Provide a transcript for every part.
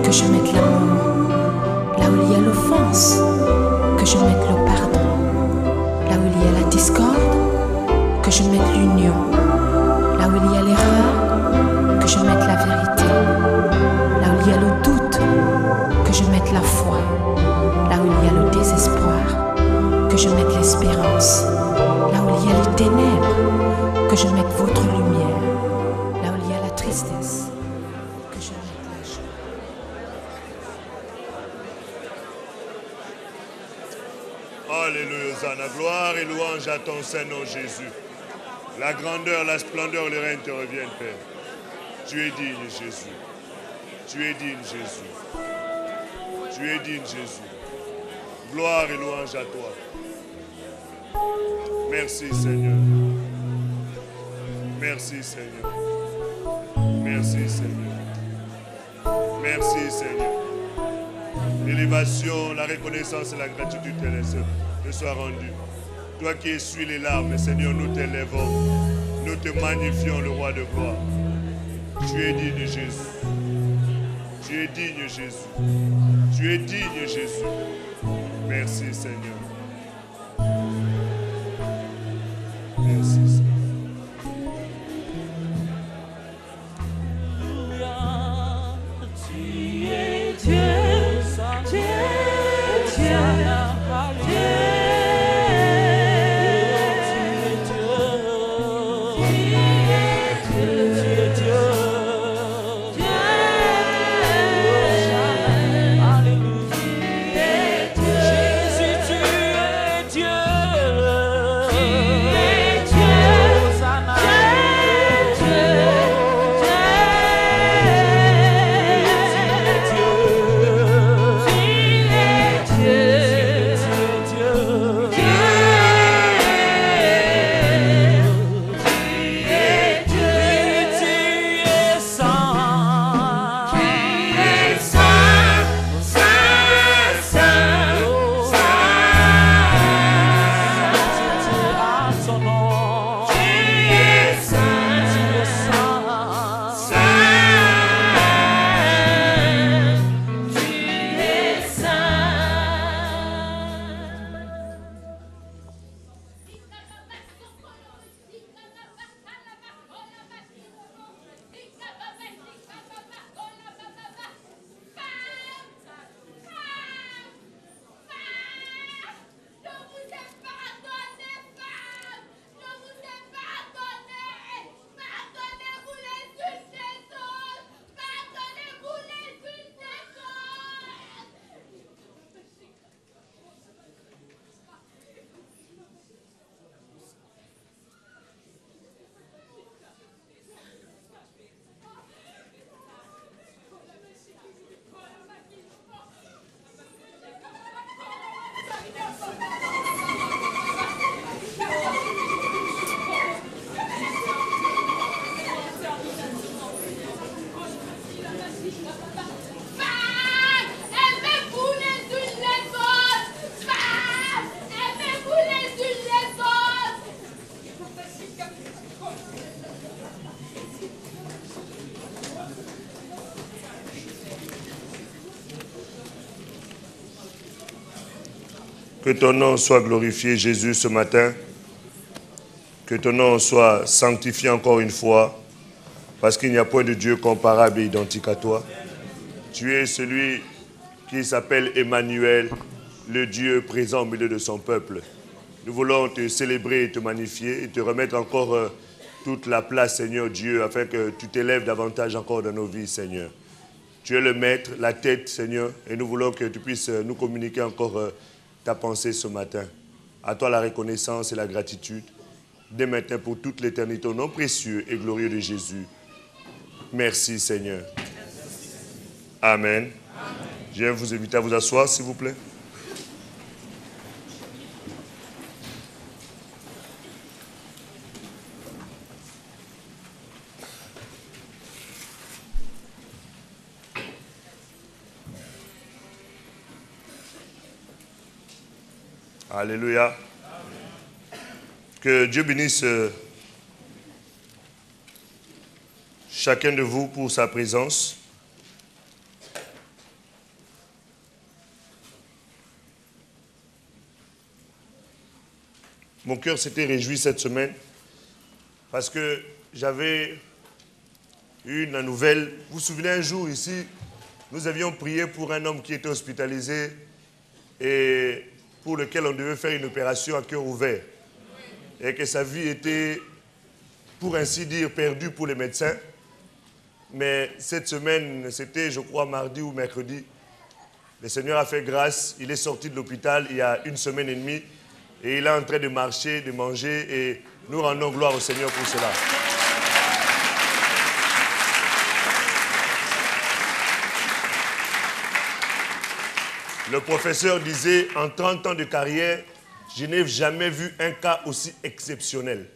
que je mette l'amour. Là où il y a l'offense, que je mette le pardon. Là où il y a la discorde, que je mette l'union. Là où il y a l'erreur, que je mette la vérité. Là où il y a le doute, que je mette la foi. Là où il y a le désespoir, que je mette l'espérance. Là où il y a les ténèbres, que je mette votre lumière. Là où il y a la tristesse, que je mette la joie. Alléluia, Hosanna, gloire et louange à ton Saint-Nom Jésus. La grandeur, la splendeur, le règne te reviennent, Père. Tu es digne, Jésus. Tu es digne, Jésus. Tu es digne, Jésus. Gloire et louange à toi. Merci, Seigneur. Merci, Seigneur. Merci, Seigneur. Merci, Seigneur. L'élévation, la reconnaissance et la gratitude te soient rendues. Toi qui essuies les larmes, Seigneur, nous t'élèvons. Nous te magnifions, le roi de gloire. Tu es digne, Jésus. Tu es digne, Jésus. Tu es digne, Jésus. Merci, Seigneur. Merci, Seigneur. Tu es Dieu, Dieu, Dieu. Que ton nom soit glorifié, Jésus, ce matin. Que ton nom soit sanctifié encore une fois, parce qu'il n'y a point de Dieu comparable et identique à toi. Tu es celui qui s'appelle Emmanuel, le Dieu présent au milieu de son peuple. Nous voulons te célébrer et te magnifier et te remettre encore toute la place, Seigneur Dieu, afin que tu t'élèves davantage encore dans nos vies, Seigneur. Tu es le maître, la tête, Seigneur, et nous voulons que tu puisses nous communiquer encore ta pensée ce matin. À toi la reconnaissance et la gratitude, dès maintenant pour toute l'éternité, au nom précieux et glorieux de Jésus. Merci, Seigneur. Amen. Je viens vous inviter à vous asseoir, s'il vous plaît. Alléluia. Amen. Que Dieu bénisse chacun de vous pour sa présence. mon cœur s'était réjoui cette semaine parce que j'avais une nouvelle. Vous vous souvenez, un jour ici, nous avions prié pour un homme qui était hospitalisé et pour lequel on devait faire une opération à cœur ouvert. Et que sa vie était, pour ainsi dire, perdue pour les médecins. Mais cette semaine, c'était, je crois, mardi ou mercredi, le Seigneur a fait grâce. Il est sorti de l'hôpital il y a 1 semaine et demie et il est en train de marcher, de manger et nous rendons gloire au Seigneur pour cela. Le professeur disait, en 30 ans de carrière, je n'ai jamais vu un cas aussi exceptionnel.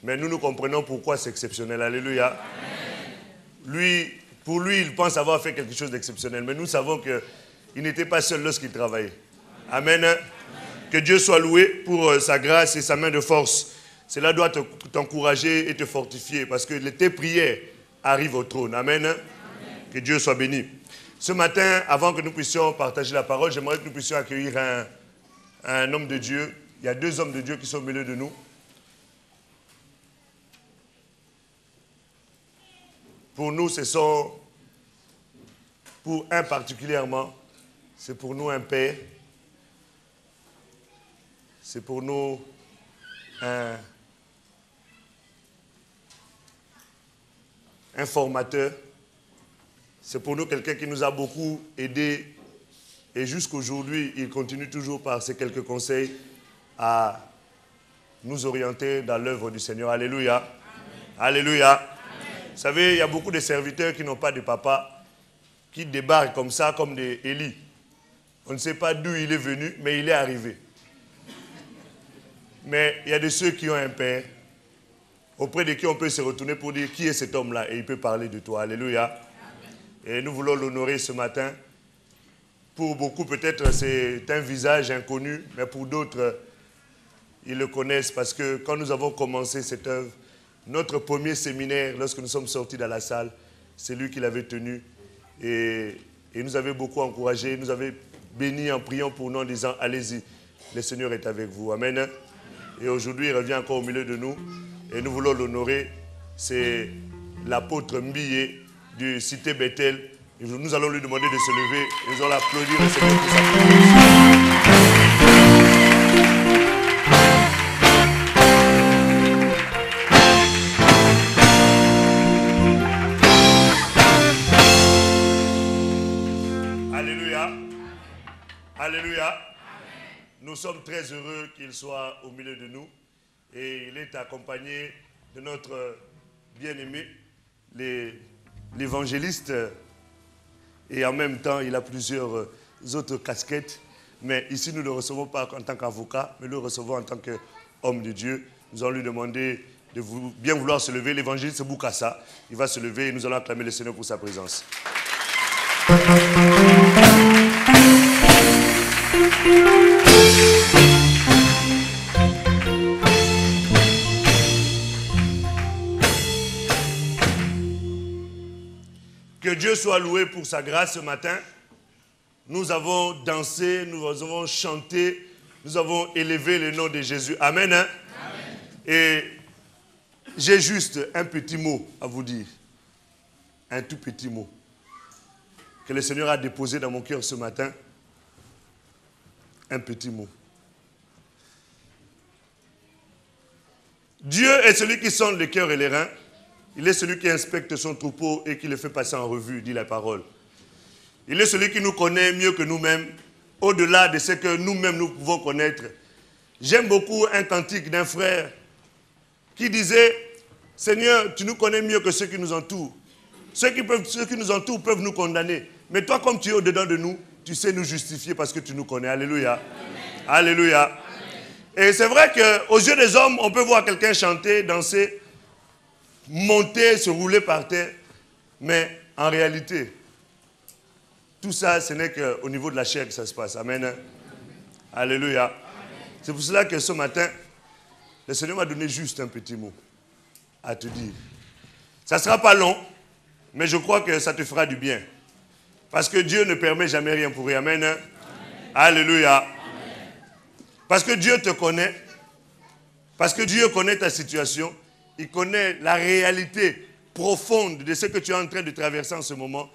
Mais nous comprenons pourquoi c'est exceptionnel. Alléluia. Amen. Pour lui, il pense avoir fait quelque chose d'exceptionnel. Mais nous savons qu'il n'était pas seul lorsqu'il travaillait. Amen. Amen. Que Dieu soit loué pour sa grâce et sa main de force. Cela doit t'encourager et te fortifier parce que tes prières arrivent au trône. Amen. Amen. Que Dieu soit béni. Ce matin, avant que nous puissions partager la parole, j'aimerais que nous puissions accueillir un homme de Dieu. Il y a 2 hommes de Dieu qui sont au milieu de nous. Pour nous, ce sont, pour un particulièrement, c'est pour nous un père. C'est pour nous un formateur. C'est pour nous quelqu'un qui nous a beaucoup aidés. Et jusqu'aujourd'hui, il continue toujours par ses quelques conseils à nous orienter dans l'œuvre du Seigneur. Alléluia. Amen. Alléluia. Amen. Vous savez, il y a beaucoup de serviteurs qui n'ont pas de papa, qui débarquent comme ça, comme des Élie. On ne sait pas d'où il est venu, mais il est arrivé. Mais il y a de ceux qui ont un père, auprès de qui on peut se retourner pour dire qui est cet homme-là, et il peut parler de toi. Alléluia. Amen. Et nous voulons l'honorer ce matin. Pour beaucoup, peut-être, c'est un visage inconnu, mais pour d'autres, ils le connaissent parce que quand nous avons commencé cette œuvre, notre premier séminaire, lorsque nous sommes sortis dans la salle, c'est lui qui l'avait tenu et nous avait beaucoup encouragés, nous avait bénis en priant pour nous en disant « Allez-y, le Seigneur est avec vous. » Amen. Et aujourd'hui, il revient encore au milieu de nous et nous voulons l'honorer. C'est l'apôtre Mbiye du Cité Bethel. Nous allons lui demander de se lever et nous allons applaudir le Seigneur pour sa présence. Alléluia. Alléluia. Nous sommes très heureux qu'il soit au milieu de nous et il est accompagné de notre bien-aimé, l'évangéliste. Et en même temps, il a plusieurs autres casquettes. Mais ici, nous ne le recevons pas en tant qu'avocat, mais nous le recevons en tant qu'homme de Dieu. Nous allons lui demander de bien vouloir se lever. L'évangéliste Boukassa, il va se lever et nous allons acclamer le Seigneur pour sa présence. Que Dieu soit loué pour sa grâce ce matin. Nous avons dansé, nous avons chanté, nous avons élevé le nom de Jésus. Amen. Hein? Amen. Et j'ai juste un petit mot à vous dire. Un tout petit mot. Que le Seigneur a déposé dans mon cœur ce matin. Un petit mot. Dieu est celui qui sonde le cœur et les reins. Il est celui qui inspecte son troupeau et qui le fait passer en revue, dit la parole. Il est celui qui nous connaît mieux que nous-mêmes, au-delà de ce que nous-mêmes nous pouvons connaître. J'aime beaucoup un cantique d'un frère qui disait « Seigneur, tu nous connais mieux que ceux qui nous entourent. Ceux qui nous entourent peuvent nous condamner. Mais toi, comme tu es au-dedans de nous, tu sais nous justifier parce que tu nous connais. » Alléluia. Amen. Alléluia. Amen. Et c'est vrai qu'aux yeux des hommes, on peut voir quelqu'un chanter, danser, monter, se rouler par terre. Mais en réalité, tout ça, ce n'est qu'au niveau de la chair que ça se passe. Amen. Amen. Alléluia. C'est pour cela que ce matin, le Seigneur m'a donné juste un petit mot à te dire. Ça ne sera pas long, mais je crois que ça te fera du bien. Parce que Dieu ne permet jamais rien pour rien. Amen. Amen. Alléluia. Amen. Parce que Dieu te connaît Parce que Dieu connaît ta situation. Il connaît la réalité profonde de ce que tu es en train de traverser en ce moment.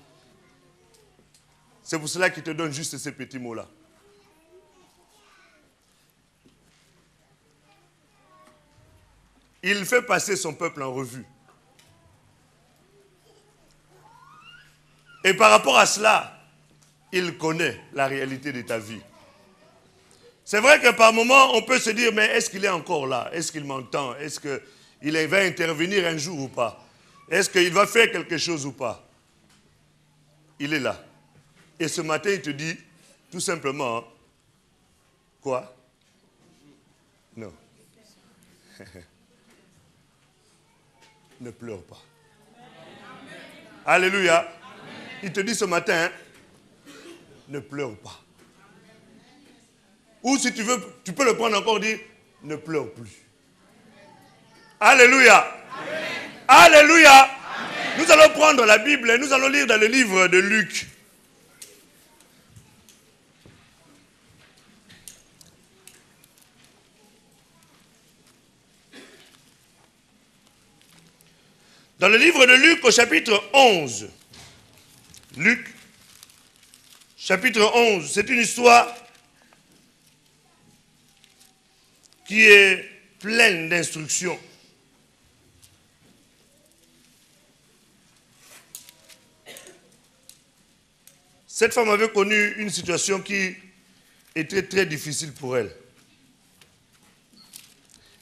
C'est pour cela qu'il te donne juste ces petits mots-là. Il fait passer son peuple en revue. Et par rapport à cela, il connaît la réalité de ta vie. C'est vrai que par moments, on peut se dire, mais est-ce qu'il est encore là? Est-ce qu'il m'entend? Est-ce qu'il va intervenir un jour ou pas? Est-ce qu'il va faire quelque chose ou pas? Il est là. Et ce matin, il te dit, tout simplement, quoi? Non. Ne pleure pas. Alléluia. Amen. Il te dit ce matin, ne pleure pas. Ou si tu veux, tu peux le prendre encore, dire, ne pleure plus. Alléluia. Amen. Alléluia. Amen. Nous allons prendre la Bible et nous allons lire dans le livre de Luc. Dans le livre de Luc au chapitre 11. Luc, chapitre 11, c'est une histoire qui est pleine d'instructions. Cette femme avait connu une situation qui était très difficile pour elle.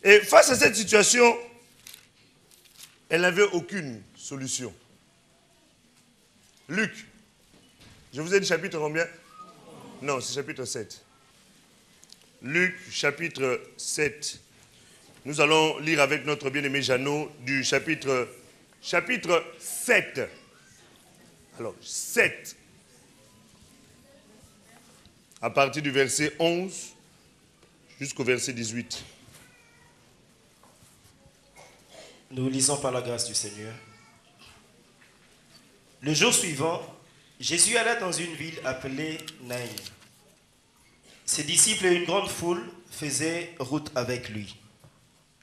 Et face à cette situation, elle n'avait aucune solution. Luc, je vous ai dit chapitre combien? Non, c'est chapitre 7. Luc, chapitre 7. Nous allons lire avec notre bien-aimé Jeannot du chapitre 7. Alors, 7. À partir du verset 11 jusqu'au verset 18. Nous lisons par la grâce du Seigneur. Le jour suivant, Jésus alla dans une ville appelée Naïm. Ses disciples et une grande foule faisaient route avec lui.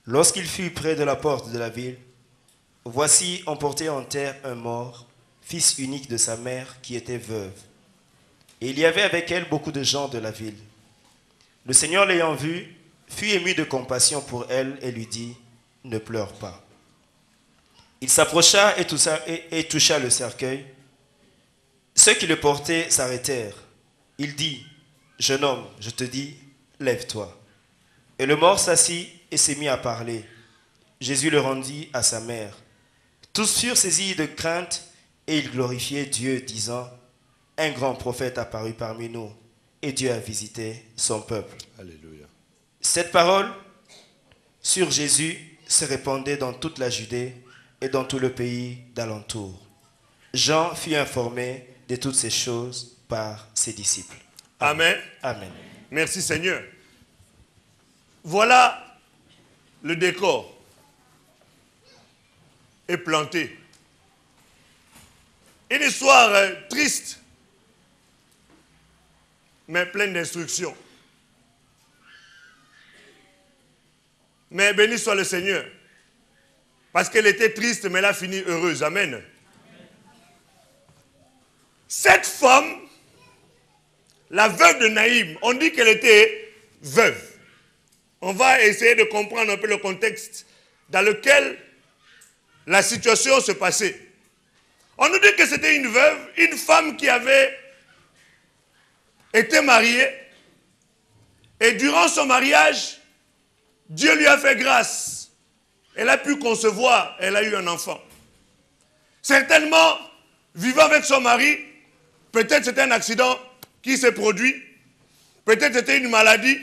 Lorsqu'il fut près de la porte de la ville, voici on portait en terre un mort, fils unique de sa mère qui était veuve. Et il y avait avec elle beaucoup de gens de la ville. Le Seigneur l'ayant vue, fut ému de compassion pour elle et lui dit, « Ne pleure pas. » Il s'approcha et toucha le cercueil. Ceux qui le portaient s'arrêtèrent. Il dit, « Jeune homme, je te dis, lève-toi. » Et le mort s'assit et s'est mis à parler. Jésus le rendit à sa mère. Tous furent saisis de crainte et ils glorifiaient Dieu, disant, « Un grand prophète apparut parmi nous et Dieu a visité son peuple. » Alléluia. Cette parole sur Jésus se répandait dans toute la Judée et dans tout le pays d'alentour. Jean fut informé de toutes ces choses par ses disciples. Amen. Amen. Merci Seigneur. Voilà le décor est planté. Une histoire triste, mais pleine d'instructions. Mais béni soit le Seigneur. Parce qu'elle était triste, mais elle a fini heureuse. Amen. Cette femme, la veuve de Naïm, on dit qu'elle était veuve. On va essayer de comprendre un peu le contexte dans lequel la situation se passait. On nous dit que c'était une veuve, une femme qui avait été mariée. Et durant son mariage, Dieu lui a fait grâce. Elle a pu concevoir, elle a eu un enfant. Certainement, vivant avec son mari, peut-être c'était un accident qui s'est produit, peut-être c'était une maladie,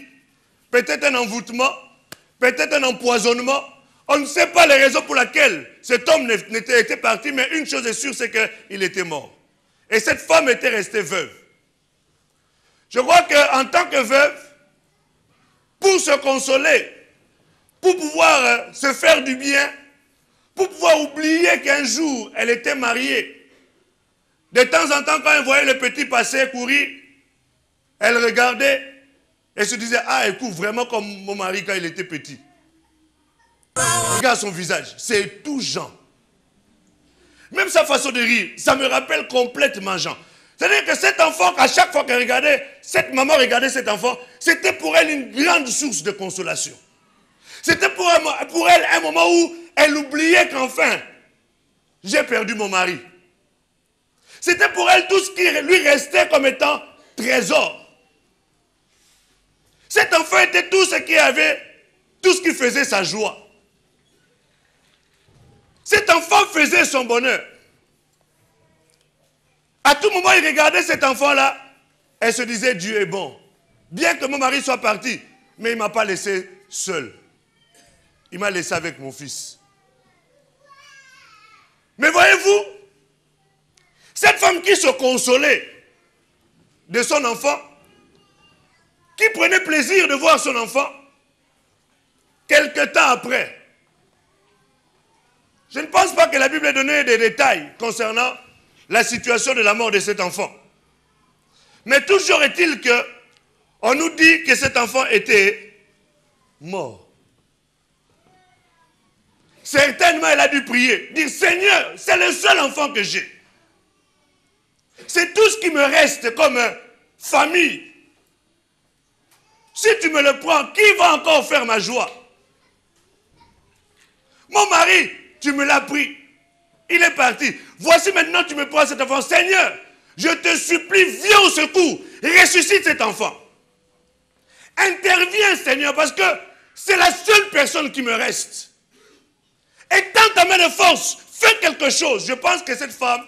peut-être un envoûtement, peut-être un empoisonnement. On ne sait pas les raisons pour lesquelles cet homme était parti, mais une chose est sûre, c'est qu'il était mort. Et cette femme était restée veuve. Je crois qu'en tant que veuve, pour se consoler, pour pouvoir se faire du bien, pour pouvoir oublier qu'un jour, elle était mariée. De temps en temps, quand elle voyait le petit passer, courir, elle regardait et se disait, ah, écoute, vraiment comme mon mari quand il était petit. Regarde son visage, c'est tout Jean. Même sa façon de rire, ça me rappelle complètement Jean. C'est-à-dire que cet enfant, à chaque fois qu'elle regardait, cette maman regardait cet enfant, c'était pour elle une grande source de consolation. C'était pour elle un moment où elle oubliait qu'enfin, j'ai perdu mon mari. C'était pour elle tout ce qui lui restait comme étant trésor. Cet enfant était tout ce qui avait, tout ce qui faisait sa joie. Cet enfant faisait son bonheur. À tout moment, il regardait cet enfant-là, elle se disait, Dieu est bon. Bien que mon mari soit parti, mais il ne m'a pas laissé seul. Il m'a laissé avec mon fils. Mais voyez-vous, cette femme qui se consolait de son enfant, qui prenait plaisir de voir son enfant, quelque temps après, je ne pense pas que la Bible ait donné des détails concernant la situation de la mort de cet enfant. Mais toujours est-il qu'on nous dit que cet enfant était mort. Certainement, elle a dû prier, dire, Seigneur, c'est le seul enfant que j'ai. C'est tout ce qui me reste comme famille. Si tu me le prends, qui va encore faire ma joie? Mon mari, tu me l'as pris. Il est parti. Voici maintenant tu me prends cet enfant. Seigneur, je te supplie, viens au secours. Ressuscite cet enfant. Interviens, Seigneur, parce que c'est la seule personne qui me reste. Étends ta main de force. Fais quelque chose. Je pense que cette femme,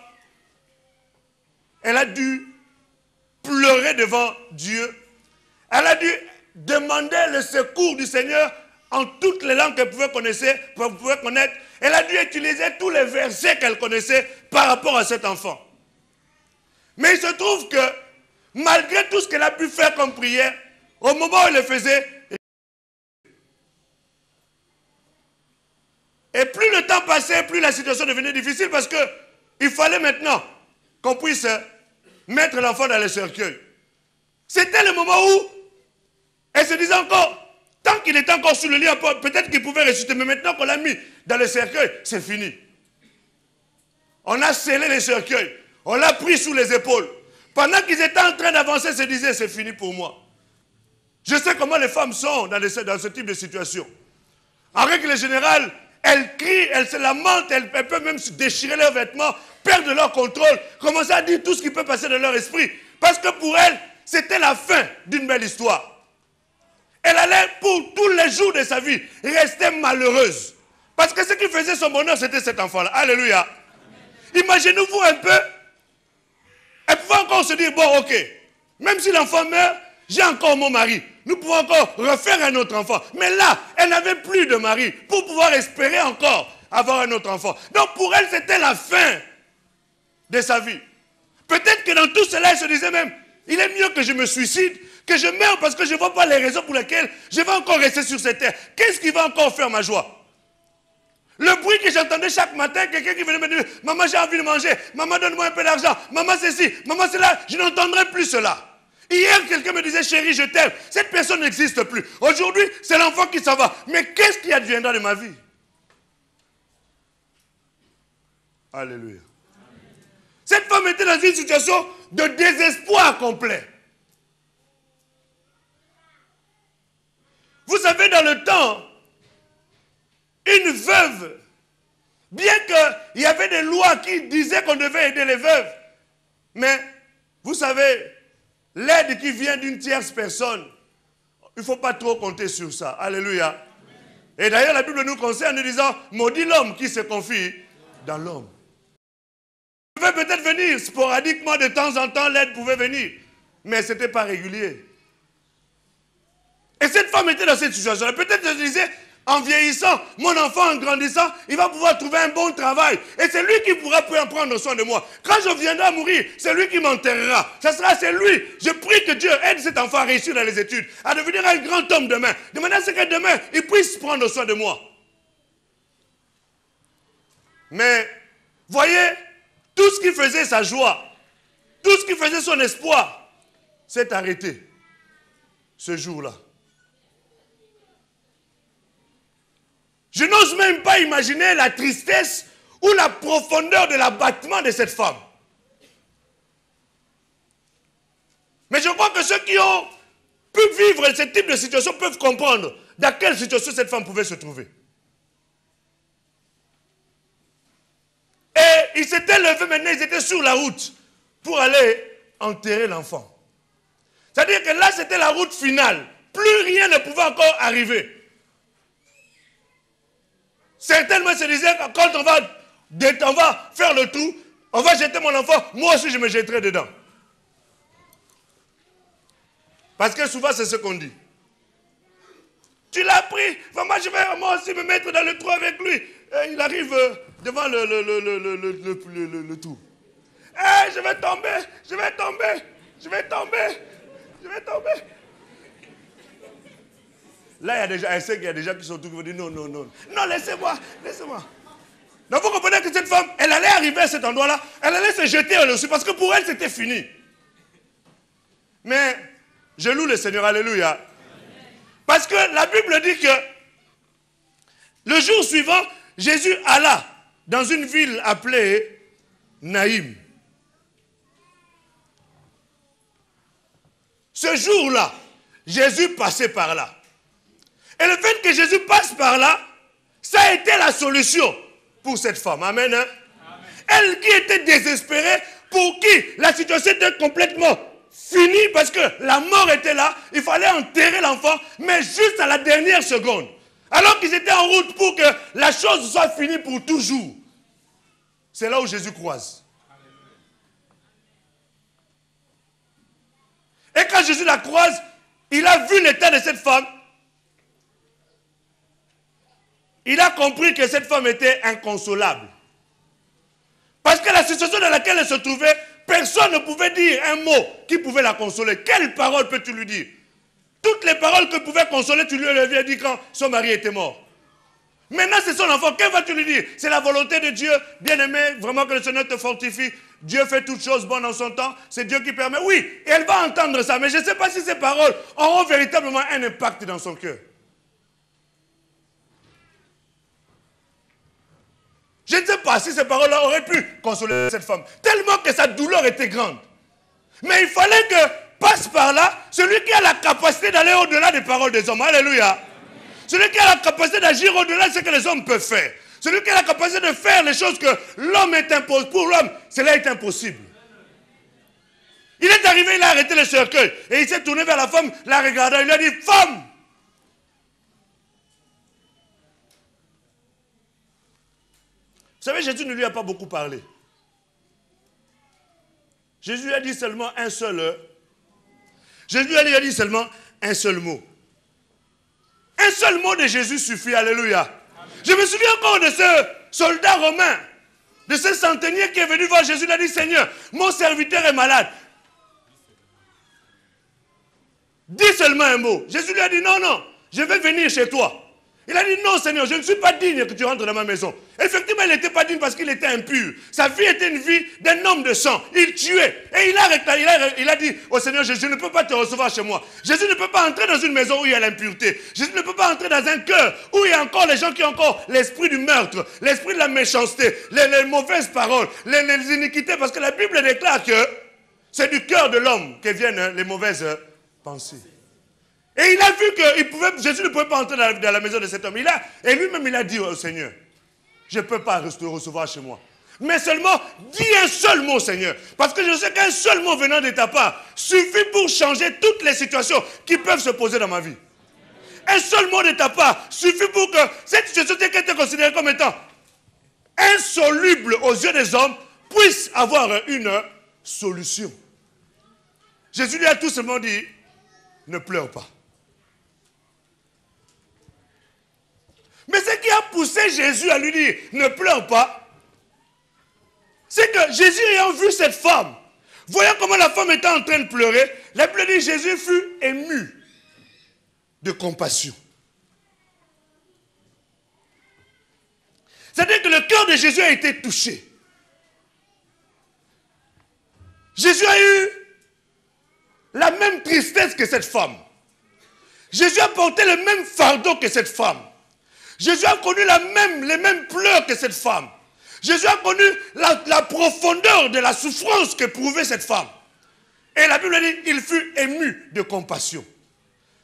elle a dû pleurer devant Dieu. Elle a dû demander le secours du Seigneur en toutes les langues qu'elle pouvait connaître. Elle a dû utiliser tous les versets qu'elle connaissait par rapport à cet enfant. Mais il se trouve que, malgré tout ce qu'elle a pu faire comme prière, au moment où elle le faisait, et plus le temps passait, plus la situation devenait difficile parce qu'il fallait maintenant qu'on puisse mettre l'enfant dans le cercueil. C'était le moment où elle se disait encore, tant qu'il était encore sur le lit, peut-être qu'il pouvait ressusciter, mais maintenant qu'on l'a mis dans le cercueil, c'est fini. On a scellé le cercueil, on l'a pris sous les épaules. Pendant qu'ils étaient en train d'avancer, se disaient, c'est fini pour moi. Je sais comment les femmes sont dans ce type de situation. En règle générale, elles crient, elles se lamentent, elles peuvent même se déchirer leurs vêtements, perdre leur contrôle, commencer à dire tout ce qui peut passer dans leur esprit. Parce que pour elles, c'était la fin d'une belle histoire. Elle allait pour tous les jours de sa vie rester malheureuse. Parce que ce qui faisait son bonheur, c'était cet enfant-là. Alléluia. Imaginez-vous un peu. Elle pouvait encore se dire, bon, ok, même si l'enfant meurt, j'ai encore mon mari. Nous pouvons encore refaire un autre enfant. Mais là, elle n'avait plus de mari pour pouvoir espérer encore avoir un autre enfant. Donc pour elle, c'était la fin de sa vie. Peut-être que dans tout cela, elle se disait même, il est mieux que je me suicide, que je meure parce que je ne vois pas les raisons pour lesquelles je vais encore rester sur cette terre. Qu'est-ce qui va encore faire ma joie? Le bruit que j'entendais chaque matin, quelqu'un qui venait me dire, maman j'ai envie de manger, maman donne-moi un peu d'argent, maman ceci, maman cela, je n'entendrai plus cela. Hier, quelqu'un me disait, chérie, je t'aime. Cette personne n'existe plus. Aujourd'hui, c'est l'enfant qui s'en va. Mais qu'est-ce qui adviendra de ma vie? Alléluia. Cette femme était dans une situation de désespoir complet. Vous savez, dans le temps, une veuve, bien qu'il y avait des lois qui disaient qu'on devait aider les veuves, mais vous savez, l'aide qui vient d'une tierce personne, il ne faut pas trop compter sur ça. Alléluia. Et d'ailleurs, la Bible nous conseille en nous disant, maudit l'homme qui se confie dans l'homme. Elle pouvait peut-être venir sporadiquement, de temps en temps, l'aide pouvait venir, mais ce n'était pas régulier. Et cette femme était dans cette situation. Peut-être je disais, en vieillissant, mon enfant en grandissant, il va pouvoir trouver un bon travail. Et c'est lui qui pourra prendre soin de moi. Quand je viendrai à mourir, c'est lui qui m'enterrera. C'est lui. Je prie que Dieu aide cet enfant à réussir dans les études, à devenir un grand homme demain. De manière à ce que demain, il puisse prendre soin de moi. Mais, voyez, tout ce qui faisait sa joie, tout ce qui faisait son espoir, s'est arrêté ce jour-là. Je n'ose même pas imaginer la tristesse ou la profondeur de l'abattement de cette femme. Mais je crois que ceux qui ont pu vivre ce type de situation peuvent comprendre dans quelle situation cette femme pouvait se trouver. Et ils s'étaient levés maintenant, ils étaient sur la route pour aller enterrer l'enfant. C'est-à-dire que là, c'était la route finale. Plus rien ne pouvait encore arriver. Certainement se disaient, quand on va faire le tout, on va jeter mon enfant, moi aussi je me jetterai dedans. Parce que souvent c'est ce qu'on dit. Tu l'as pris, moi je vais moi aussi me mettre dans le trou avec lui. Et il arrive devant le trou. Eh, je vais tomber. Là, il y a déjà, elle sait qu'il y a des gens qui sont autour qui vont dire non, laissez-moi. Donc vous comprenez que cette femme, elle allait arriver à cet endroit-là, elle allait se jeter elle aussi, parce que pour elle, c'était fini. Mais, je loue le Seigneur, alléluia. Parce que la Bible dit que le jour suivant, Jésus alla dans une ville appelée Naïm. Ce jour-là, Jésus passait par là. Et le fait que Jésus passe par là, ça a été la solution pour cette femme. Amen. Hein? Amen. Elle qui était désespérée, pour qui la situation était complètement finie parce que la mort était là, il fallait enterrer l'enfant, mais juste à la dernière seconde. Alors qu'ils étaient en route pour que la chose soit finie pour toujours. C'est là où Jésus croise. Et quand Jésus la croise, il a vu l'état de cette femme. Il a compris que cette femme était inconsolable. Parce que la situation dans laquelle elle se trouvait, personne ne pouvait dire un mot qui pouvait la consoler. Quelle parole peux-tu lui dire? Toutes les paroles que pouvait consoler, tu lui avais dit quand son mari était mort. Maintenant, c'est son enfant. Que vas-tu lui dire? C'est la volonté de Dieu. Bien-aimé, vraiment que le Seigneur te fortifie. Dieu fait toutes choses bonnes en son temps. C'est Dieu qui permet. Oui, et elle va entendre ça. Mais je ne sais pas si ces paroles auront véritablement un impact dans son cœur. Je ne sais pas si ces paroles-là auraient pu consoler cette femme. Tellement que sa douleur était grande. Mais il fallait que passe par là celui qui a la capacité d'aller au-delà des paroles des hommes. Alléluia. Celui qui a la capacité d'agir au-delà de ce que les hommes peuvent faire. Celui qui a la capacité de faire les choses que l'homme est impossible. Pour l'homme, cela est impossible. Il est arrivé, il a arrêté le cercueil. Et il s'est tourné vers la femme, la regardant. Il lui a dit, femme! Vous savez, Jésus ne lui a pas beaucoup parlé. Jésus lui a dit seulement un seul. Jésus lui a dit seulement un seul mot. Un seul mot de Jésus suffit, alléluia. Amen. Je me souviens encore de ce soldat romain, de ce centenier qui est venu voir Jésus. Il a dit, Seigneur, mon serviteur est malade. Dis seulement un mot. Jésus lui a dit, non, je vais venir chez toi. Il a dit, non Seigneur, je ne suis pas digne que tu rentres dans ma maison. Effectivement, il n'était pas digne parce qu'il était impur. Sa vie était une vie d'un homme de sang. Il tuait. Et il a dit au Seigneur, je ne peux pas te recevoir chez moi. Jésus ne peut pas entrer dans une maison où il y a l'impureté. Jésus ne peut pas entrer dans un cœur où il y a encore les gens qui ont encore l'esprit du meurtre, l'esprit de la méchanceté, les mauvaises paroles, les iniquités. Parce que la Bible déclare que c'est du cœur de l'homme que viennent les mauvaises pensées. Et il a vu que Jésus ne pouvait pas entrer dans la maison de cet homme. Et lui-même, il a dit au Seigneur, je ne peux pas te recevoir chez moi. Mais seulement, dis un seul mot, Seigneur. Parce que je sais qu'un seul mot venant de ta part suffit pour changer toutes les situations qui peuvent se poser dans ma vie. Un seul mot de ta part suffit pour que cette situation qui était considérée comme étant insoluble aux yeux des hommes puisse avoir une solution. Jésus lui a tout simplement dit, ne pleure pas. Mais ce qui a poussé Jésus à lui dire, ne pleure pas, c'est que Jésus ayant vu cette femme, voyant comment la femme était en train de pleurer, la Bible dit, Jésus fut ému de compassion. C'est-à-dire que le cœur de Jésus a été touché. Jésus a eu la même tristesse que cette femme. Jésus a porté le même fardeau que cette femme. Jésus a connu les mêmes pleurs que cette femme. Jésus a connu la profondeur de la souffrance qu'éprouvait cette femme. Et la Bible dit, il fut ému de compassion.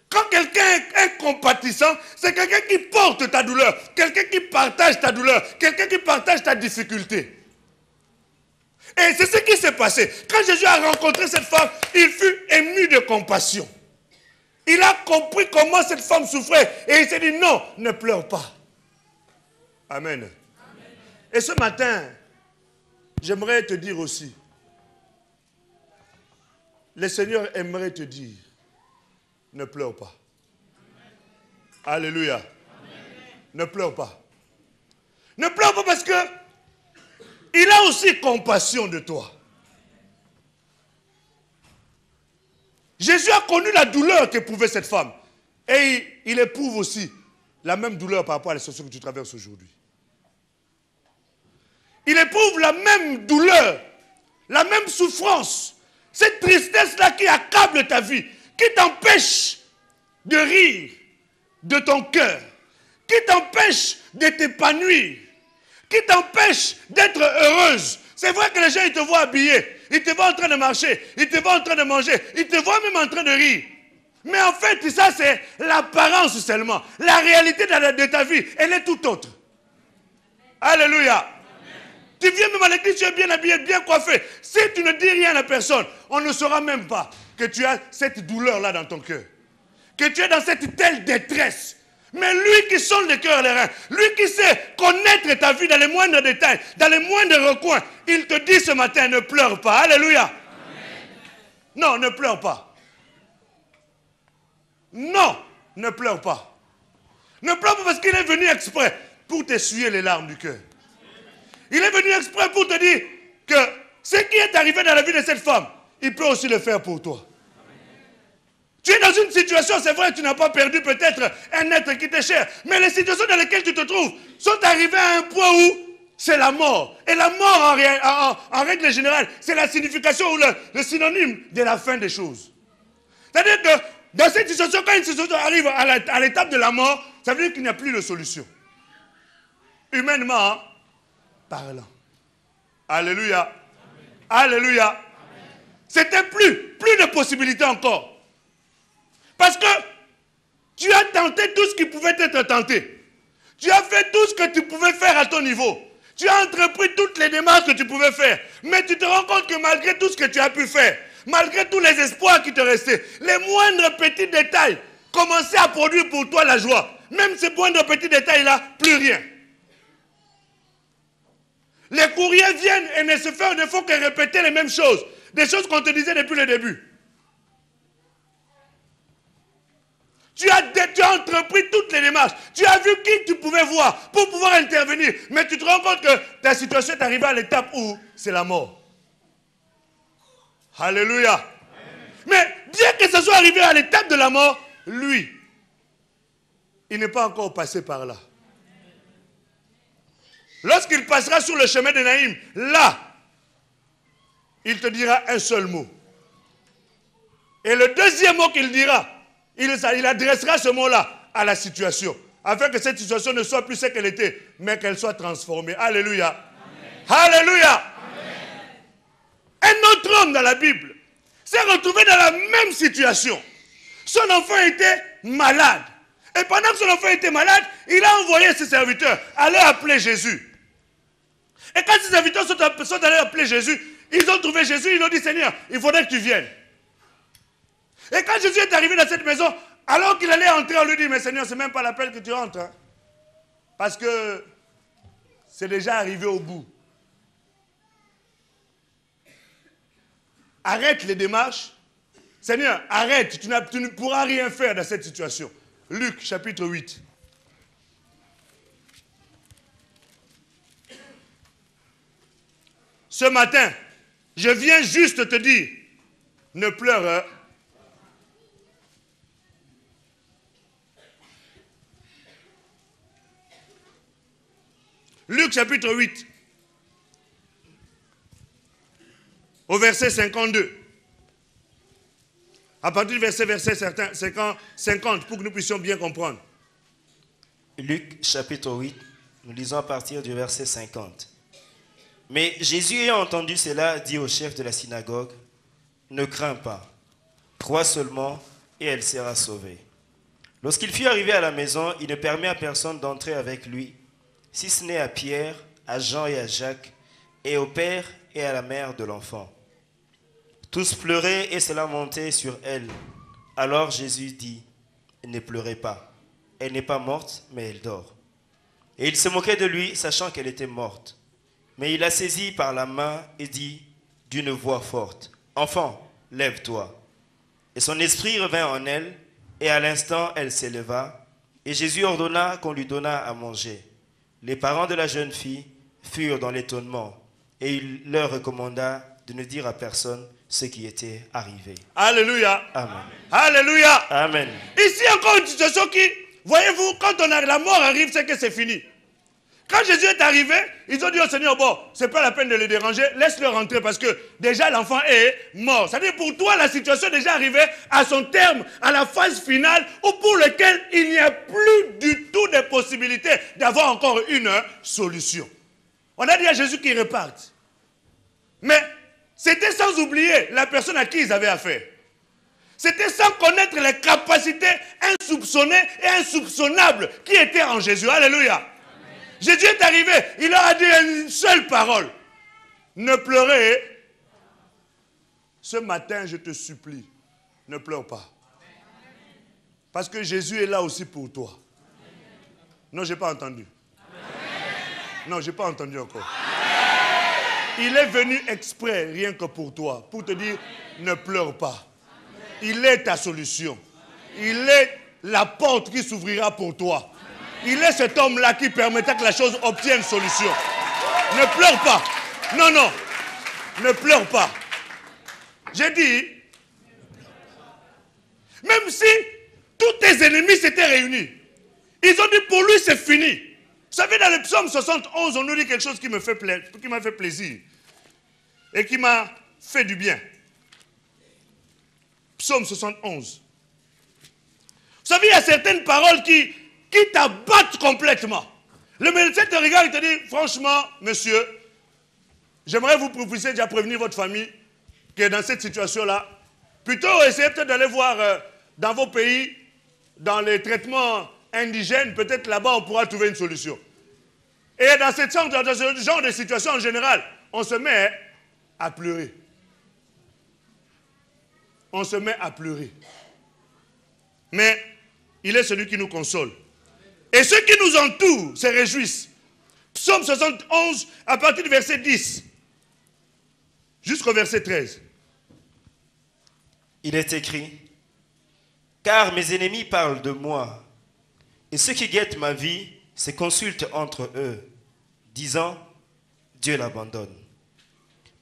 Quand quelqu'un est compatissant, c'est quelqu'un qui porte ta douleur, quelqu'un qui partage ta douleur, quelqu'un qui partage ta difficulté. Et c'est ce qui s'est passé. Quand Jésus a rencontré cette femme, il fut ému de compassion. Il a compris comment cette femme souffrait. Et il s'est dit, non, ne pleure pas. Amen. Amen. Et ce matin, j'aimerais te dire aussi, le Seigneur aimerait te dire, ne pleure pas. Amen. Alléluia. Amen. Ne pleure pas. Ne pleure pas parce que il a aussi compassion de toi. Jésus a connu la douleur qu'éprouvait cette femme. Et il éprouve aussi la même douleur par rapport à la situation que tu traverses aujourd'hui. Il éprouve la même douleur, la même souffrance. Cette tristesse-là qui accable ta vie, qui t'empêche de rire de ton cœur, qui t'empêche de t'épanouir, qui t'empêche d'être heureuse. C'est vrai que les gens, ils te voient habillé, ils te voient en train de marcher, ils te voient en train de manger, ils te voient même en train de rire. Mais en fait, ça c'est l'apparence seulement. La réalité de ta vie, elle est tout autre. Alléluia. Amen. Tu viens même à l'église, tu es bien habillé, bien coiffé. Si tu ne dis rien à personne, on ne saura même pas que tu as cette douleur-là dans ton cœur. Que tu es dans cette telle détresse. Mais lui qui sonde le cœur et les reins, lui qui sait connaître ta vie dans les moindres détails, dans les moindres recoins, il te dit ce matin, ne pleure pas. Alléluia. Amen. Non, ne pleure pas. Non, ne pleure pas. Ne pleure pas parce qu'il est venu exprès pour t'essuyer les larmes du cœur. Il est venu exprès pour te dire que ce qui est arrivé dans la vie de cette femme, il peut aussi le faire pour toi. Tu es dans une situation, c'est vrai, tu n'as pas perdu peut-être un être qui t'est cher, mais les situations dans lesquelles tu te trouves sont arrivées à un point où c'est la mort. Et la mort, en règle générale, c'est la signification ou le synonyme de la fin des choses. C'est-à-dire que dans cette situation, quand une situation arrive à l'étape de la mort, ça veut dire qu'il n'y a plus de solution. Humainement parlant. Alléluia. Amen. Alléluia. C'était plus de possibilités encore. Parce que tu as tenté tout ce qui pouvait être tenté. Tu as fait tout ce que tu pouvais faire à ton niveau. Tu as entrepris toutes les démarches que tu pouvais faire. Mais tu te rends compte que malgré tout ce que tu as pu faire, malgré tous les espoirs qui te restaient, les moindres petits détails commençaient à produire pour toi la joie. Même ces moindres petits détails-là, plus rien. Les courriers viennent et ne font que répéter les mêmes choses. Des choses qu'on te disait depuis le début. Tu as entrepris toutes les démarches. Tu as vu qui tu pouvais voir pour pouvoir intervenir. Mais tu te rends compte que ta situation est arrivée à l'étape où c'est la mort. Alléluia. Amen. Mais bien que ce soit arrivé à l'étape de la mort, lui, il n'est pas encore passé par là. Lorsqu'il passera sur le chemin de Naïm, là, il te dira un seul mot. Et le deuxième mot qu'il dira, il adressera ce mot-là à la situation, afin que cette situation ne soit plus ce qu'elle était, mais qu'elle soit transformée. Alléluia. Amen. Alléluia. Amen. Un autre homme dans la Bible s'est retrouvé dans la même situation. Son enfant était malade. Et pendant que son enfant était malade, il a envoyé ses serviteurs aller appeler Jésus. Et quand ses serviteurs sont allés appeler Jésus, ils ont trouvé Jésus, ils ont dit, Seigneur, il faudrait que tu viennes. Et quand Jésus est arrivé dans cette maison, alors qu'il allait entrer, on lui dit, mais Seigneur, c'est même pas l'appel que tu rentres. Hein, parce que c'est déjà arrivé au bout. Arrête les démarches. Seigneur, arrête, tu ne pourras rien faire dans cette situation. Luc, chapitre 8. Ce matin, je viens juste te dire, ne pleure. Luc chapitre 8, au verset 52. À partir du verset 50, pour que nous puissions bien comprendre. Luc chapitre 8, nous lisons à partir du verset 50. Mais Jésus ayant entendu cela, dit au chef de la synagogue, « Ne crains pas, crois seulement et elle sera sauvée. » Lorsqu'il fut arrivé à la maison, il ne permit à personne d'entrer avec lui, si ce n'est à Pierre, à Jean et à Jacques, et au père et à la mère de l'enfant. Tous pleuraient et se lamentaient sur elle. Alors Jésus dit, « Ne pleurez pas, elle n'est pas morte, mais elle dort. » Et il se moquait de lui, sachant qu'elle était morte. Mais il la saisit par la main et dit d'une voix forte, « Enfant, lève-toi. » Et son esprit revint en elle, et à l'instant elle s'éleva, et Jésus ordonna qu'on lui donnât à manger. Les parents de la jeune fille furent dans l'étonnement, et il leur recommanda de ne dire à personne ce qui était arrivé. Alléluia. Amen. Alléluia. Amen. Ici encore une situation qui, voyez-vous, quand la mort arrive, c'est que c'est fini. Quand Jésus est arrivé, ils ont dit au Seigneur, bon, c'est pas la peine de les déranger, laisse-le rentrer parce que déjà l'enfant est mort. C'est-à-dire pour toi, la situation est déjà arrivée à son terme, à la phase finale, où pour lequel il n'y a plus du tout de possibilité d'avoir encore une solution. On a dit à Jésus qu'il reparte. Mais c'était sans oublier la personne à qui ils avaient affaire. C'était sans connaître les capacités insoupçonnées et insoupçonnables qui étaient en Jésus. Alléluia. Amen. Jésus est arrivé, il leur a dit une seule parole. Ne pleurez. Ce matin, je te supplie, ne pleure pas. Parce que Jésus est là aussi pour toi. Non, je n'ai pas entendu. Non, je n'ai pas entendu encore. Il est venu exprès, rien que pour toi, pour te dire, ne pleure pas. Il est ta solution. Il est la porte qui s'ouvrira pour toi. Il est cet homme-là qui permettra que la chose obtienne solution. Ne pleure pas. Non, non. Ne pleure pas. J'ai dit, même si tous tes ennemis s'étaient réunis, ils ont dit pour lui c'est fini. Vous savez, dans le psaume 71, on nous dit quelque chose qui m'a fait plaisir et qui m'a fait du bien. Psaume 71. Vous savez, il y a certaines paroles qui t'abattent complètement. Le médecin te regarde et te dit, franchement, monsieur, j'aimerais vous puissiez déjà prévenir votre famille que dans cette situation-là, plutôt essayez peut-être d'aller voir dans vos pays, dans les traitements indigènes, peut-être là-bas on pourra trouver une solution. Et dans ce genre de situation en général, on se met à pleurer. On se met à pleurer. Mais il est celui qui nous console. Et ceux qui nous entourent se réjouissent. Psaume 71, à partir du verset 10, jusqu'au verset 13. Il est écrit, « Car mes ennemis parlent de moi, et ceux qui guettent ma vie se consultent entre eux, disant, Dieu l'abandonne.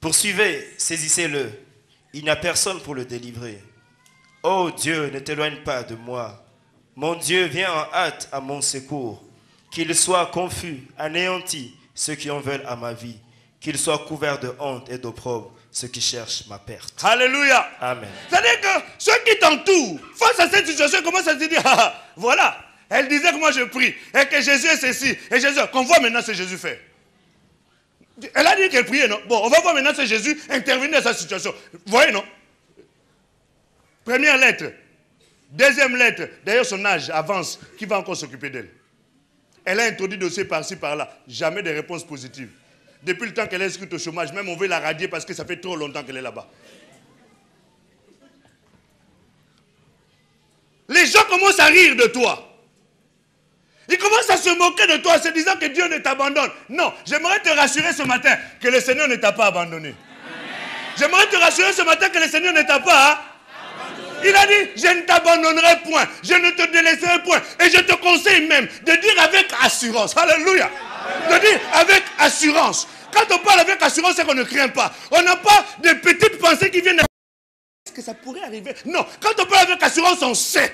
Poursuivez, saisissez-le, il n'y a personne pour le délivrer. Ô Dieu, ne t'éloigne pas de moi. Mon Dieu, viens en hâte à mon secours. Qu'il soit confus, anéanti, ceux qui en veulent à ma vie. Qu'il soit couvert de honte et d'opprobre, ceux qui cherchent ma perte. » Alléluia. Amen. C'est-à-dire que ceux qui t'entourent, face à cette situation, commencent à se dire, ah, voilà, elle disait que moi je prie, et que Jésus est ceci, et Jésus, qu'on voit maintenant ce que Jésus fait. Elle a dit qu'elle priait, non? Bon, on va voir maintenant ce Jésus intervenir dans sa situation. Vous voyez, non? Première lettre. Deuxième lettre. D'ailleurs, son âge avance. Qui va encore s'occuper d'elle? Elle a introduit dossier par-ci, par-là. Jamais de réponse positive. Depuis le temps qu'elle est inscrite au chômage, même on veut la radier parce que ça fait trop longtemps qu'elle est là-bas. Les gens commencent à rire de toi. Ils commencent à se moquer de toi en se disant que Dieu ne t'abandonne. Non, j'aimerais te rassurer ce matin que le Seigneur ne t'a pas abandonné. J'aimerais te rassurer ce matin que le Seigneur ne t'a pas abandonné. Il a dit, je ne t'abandonnerai point, je ne te délaisserai point. Et je te conseille même de dire avec assurance. Alléluia. De dire avec assurance. Quand on parle avec assurance, c'est qu'on ne craint pas. On n'a pas de petites pensées qui viennent. Est-ce que ça pourrait arriver? Non, quand on parle avec assurance, on sait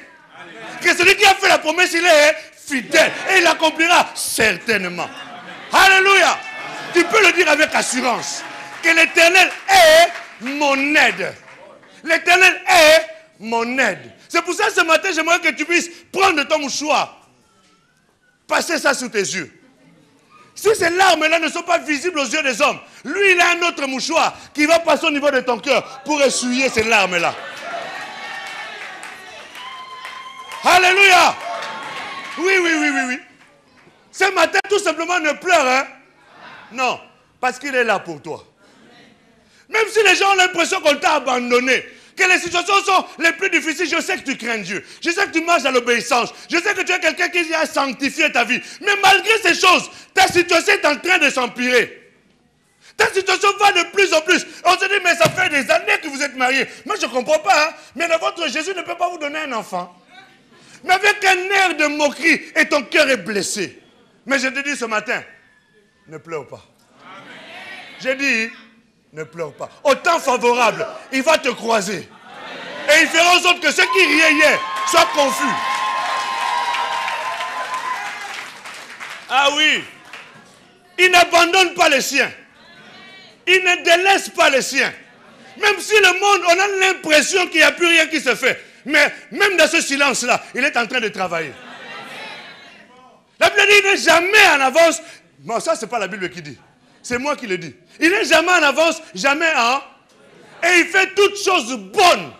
que celui qui a fait la promesse, il est fidèle et il l'accomplira certainement. Alléluia. Tu peux le dire avec assurance que l'Éternel est mon aide. L'Éternel est mon aide. C'est pour ça ce matin, j'aimerais que tu puisses prendre ton mouchoir passer ça sous tes yeux. Si ces larmes-là ne sont pas visibles aux yeux des hommes, lui, il a un autre mouchoir qui va passer au niveau de ton cœur pour essuyer ces larmes-là. Alléluia. Oui, oui, oui, oui, oui. Ce matin, tout simplement, ne pleure, hein? Non, parce qu'il est là pour toi. Même si les gens ont l'impression qu'on t'a abandonné, que les situations sont les plus difficiles, je sais que tu crains Dieu. Je sais que tu marches à l'obéissance. Je sais que tu es quelqu'un qui a sanctifié ta vie. Mais malgré ces choses, ta situation est en train de s'empirer. Ta situation va de plus en plus. On se dit, mais ça fait des années que vous êtes mariés. Moi, je ne comprends pas. Hein? Mais votre Jésus ne peut pas vous donner un enfant. Mais avec un air de moquerie et ton cœur est blessé. Mais je te dis ce matin, ne pleure pas. J'ai dit, ne pleure pas. Au temps favorable, il va te croiser. Et il fera en sorte que ceux qui riaient hier soient confus. Ah oui. Il n'abandonne pas les siens. Il ne délaisse pas les siens. Même si le monde, on a l'impression qu'il n'y a plus rien qui se fait. Mais même dans ce silence-là, il est en train de travailler. La Bible dit, il n'est jamais en avance. Bon, ça, ce n'est pas la Bible qui dit. C'est moi qui le dis. Il n'est jamais en avance, jamais en... Et il fait toutes choses bonnes.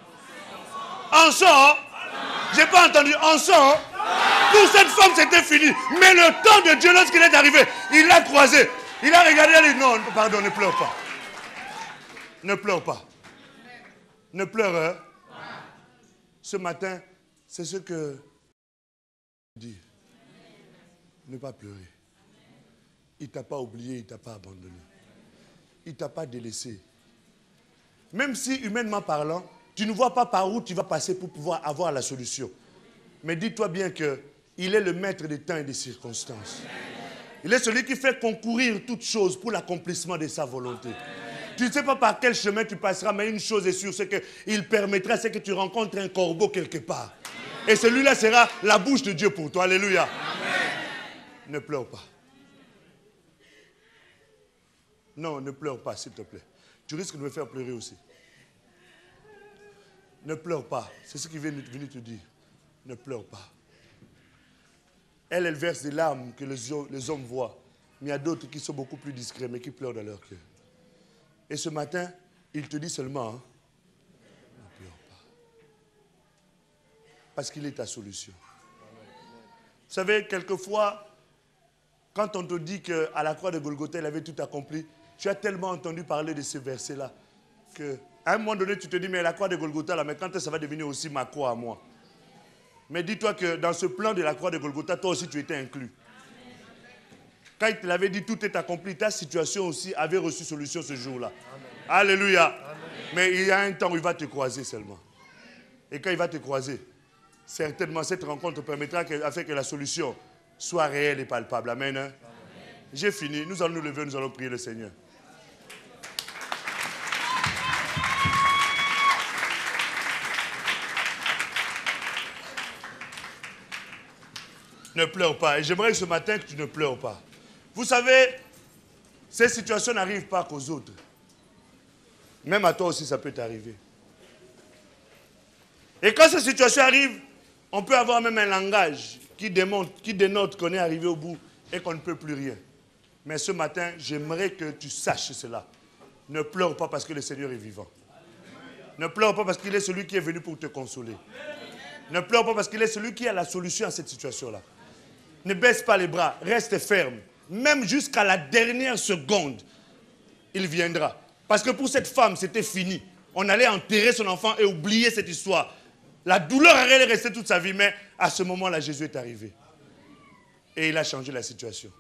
En sang, j'ai pas entendu, en sang. Pour cette femme, c'était fini. Mais le temps de Dieu, lorsqu'il est arrivé, il l'a croisé. Il a regardé, il a dit, non, pardon, ne pleure pas. Ne pleure pas. Ne pleure. Hein? Ce matin, c'est ce que je dis. Ne pas pleurer. Il ne t'a pas oublié, il ne t'a pas abandonné. Il ne t'a pas délaissé. Même si, humainement parlant, tu ne vois pas par où tu vas passer pour pouvoir avoir la solution. Mais dis-toi bien qu'il est le maître des temps et des circonstances. Il est celui qui fait concourir toutes choses pour l'accomplissement de sa volonté. Tu ne sais pas par quel chemin tu passeras, mais une chose est sûre, c'est qu'il permettra, c'est que tu rencontres un corbeau quelque part. Et celui-là sera la bouche de Dieu pour toi. Alléluia. Amen. Ne pleure pas. Non, ne pleure pas, s'il te plaît. Tu risques de me faire pleurer aussi. Ne pleure pas. C'est ce qu'il vient te dire. Ne pleure pas. Elle verse des larmes que les hommes voient. Mais il y a d'autres qui sont beaucoup plus discrets, mais qui pleurent dans leur cœur. Et ce matin, il te dit seulement, hein, ne pleure pas. Parce qu'il est ta solution. Vous savez, quelquefois, quand on te dit qu'à la croix de Golgotha, il avait tout accompli, tu as tellement entendu parler de ces versets-là qu'à un moment donné, tu te dis, mais la croix de Golgotha, là, mais quand ça va devenir aussi ma croix à moi? Mais dis-toi que dans ce plan de la croix de Golgotha, toi aussi, tu étais inclus. Quand il te l'avait dit, tout est accompli, ta situation aussi avait reçu solution ce jour-là. Alléluia. Amen. Mais il y a un temps où il va te croiser seulement. Et quand il va te croiser, certainement cette rencontre permettra afin que la solution soit réelle et palpable. Amen. Amen. J'ai fini. Nous allons nous lever, nous allons prier le Seigneur. Ne pleure pas. Et j'aimerais ce matin que tu ne pleures pas. Vous savez, ces situations n'arrivent pas qu'aux autres. Même à toi aussi, ça peut t'arriver. Et quand ces situations arrivent, on peut avoir même un langage qui dénote qu'on est arrivé au bout et qu'on ne peut plus rien. Mais ce matin, j'aimerais que tu saches cela. Ne pleure pas parce que le Seigneur est vivant. Ne pleure pas parce qu'il est celui qui est venu pour te consoler. Ne pleure pas parce qu'il est celui qui a la solution à cette situation-là. Ne baisse pas les bras, reste ferme. Même jusqu'à la dernière seconde, il viendra. Parce que pour cette femme, c'était fini. On allait enterrer son enfant et oublier cette histoire. La douleur allait rester toute sa vie, mais à ce moment-là, Jésus est arrivé. Et il a changé la situation.